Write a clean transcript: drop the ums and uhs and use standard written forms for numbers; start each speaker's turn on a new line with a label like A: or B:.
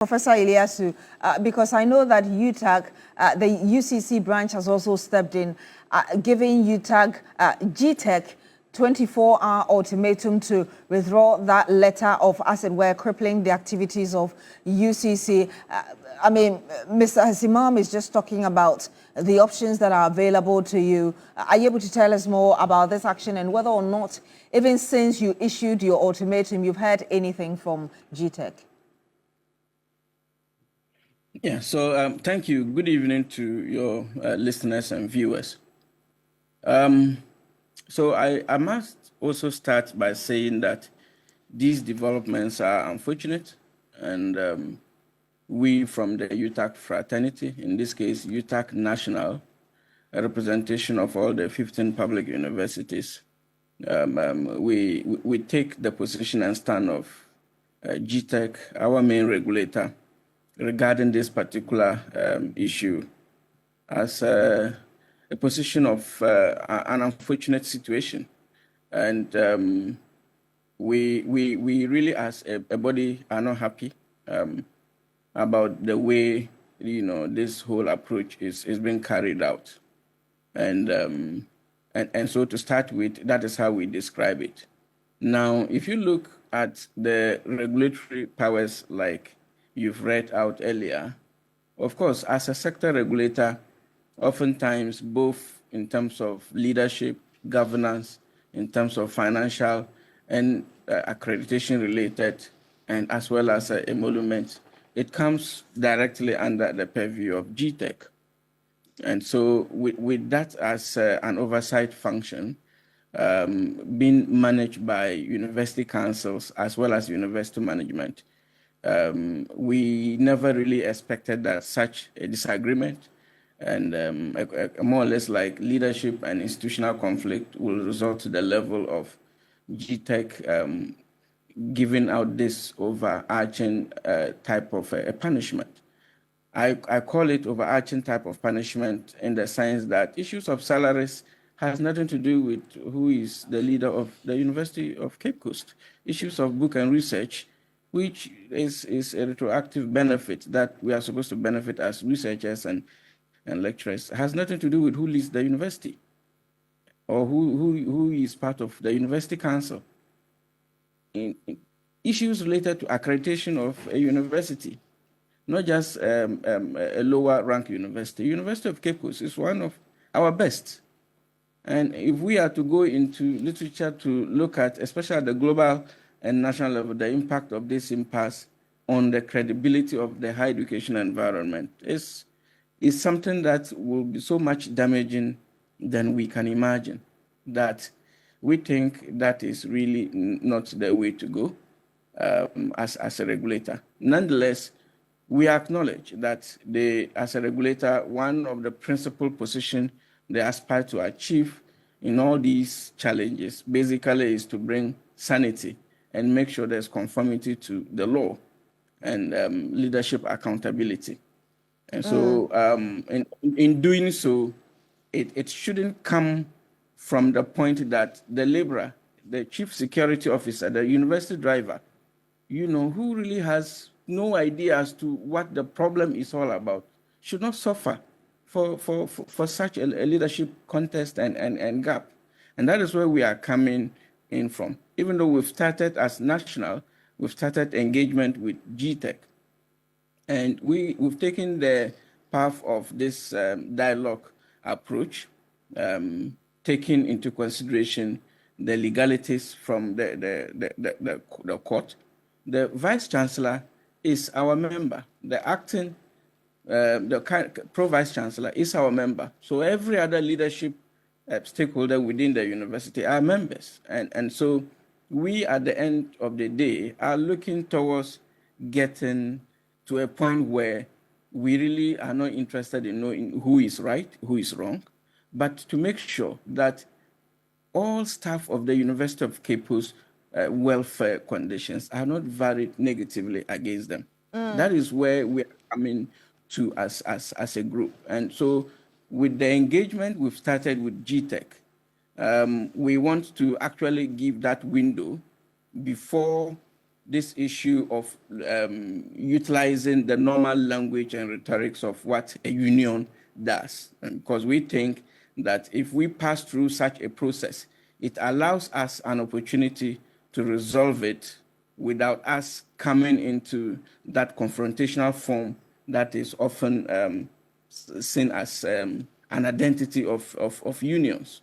A: Professor Ilyasu, because I know that UTAG, the UCC branch has also stepped in, giving UTAG, GTEC, 24-hour ultimatum to withdraw that letter of, as it were, crippling the activities of UCC. I mean, Mr. Hasimam is just talking about the options that are available to you. Are you able to tell us more about this action and whether or not, even since you issued your ultimatum, you've heard anything from GTEC?
B: Yeah, so thank you. Good evening to your listeners and viewers. So I must also start by saying that these developments are unfortunate, and we from the UTAC fraternity, in this case UTAC National, a representation of all the 15 public universities, we take the position and stand of GTEC, our main regulator, regarding this particular issue as a position of an unfortunate situation. And we really, as a body, are not happy about the way, this whole approach is being carried out. And so to start with, that is how we describe it. Now, if you look at the regulatory powers like you've read out earlier, of course, as a sector regulator, oftentimes both in terms of leadership, governance, in terms of financial and accreditation related, and as well as emolument, it comes directly under the purview of GTEC. And so with that as an oversight function, being managed by university councils as well as university management, we never really expected that such a disagreement and more or less like leadership and institutional conflict will result to the level of GTEC giving out this overarching type of a punishment. I call it overarching type of punishment in the sense that issues of salaries has nothing to do with who is the leader of the University of Cape Coast. Issues of book and research, which is a retroactive benefit that we are supposed to benefit as researchers and lecturers, has nothing to do with who leads the university or who is part of the university council. In issues related to accreditation of a university, not just a lower rank university. University of Cape Coast is one of our best. And if we are to go into literature to look at, especially at the global and national level, the impact of this impasse on the credibility of the higher education environment is something that will be so much damaging than we can imagine, that we think that is really not the way to go as a regulator. Nonetheless, we acknowledge that as a regulator, one of the principal positions they aspire to achieve in all these challenges basically is to bring sanity and make sure there's conformity to the law and leadership accountability. And so in doing so, it shouldn't come from the point that the laborer, the chief security officer, the university driver, who really has no idea as to what the problem is all about, should not suffer for such a leadership contest and gap. And that is where we are coming in from. Even though we've started as national, we've started engagement with GTEC. And we've taken the path of this dialogue approach, taking into consideration the legalities from the court. The Vice Chancellor is our member. The acting, the Pro-Vice Chancellor is our member. So every other leadership stakeholder within the university are members. And so we, at the end of the day, are looking towards getting to a point where we really are not interested in knowing who is right, who is wrong, but to make sure that all staff of the University of Cape Coast welfare conditions are not varied negatively against them. That is where we are coming to as a group. And so with the engagement we've started with GTEC, we want to actually give that window before this issue of utilizing the normal language and rhetorics of what a union does. And because we think that if we pass through such a process, it allows us an opportunity to resolve it without us coming into that confrontational form that is often seen as an identity of unions.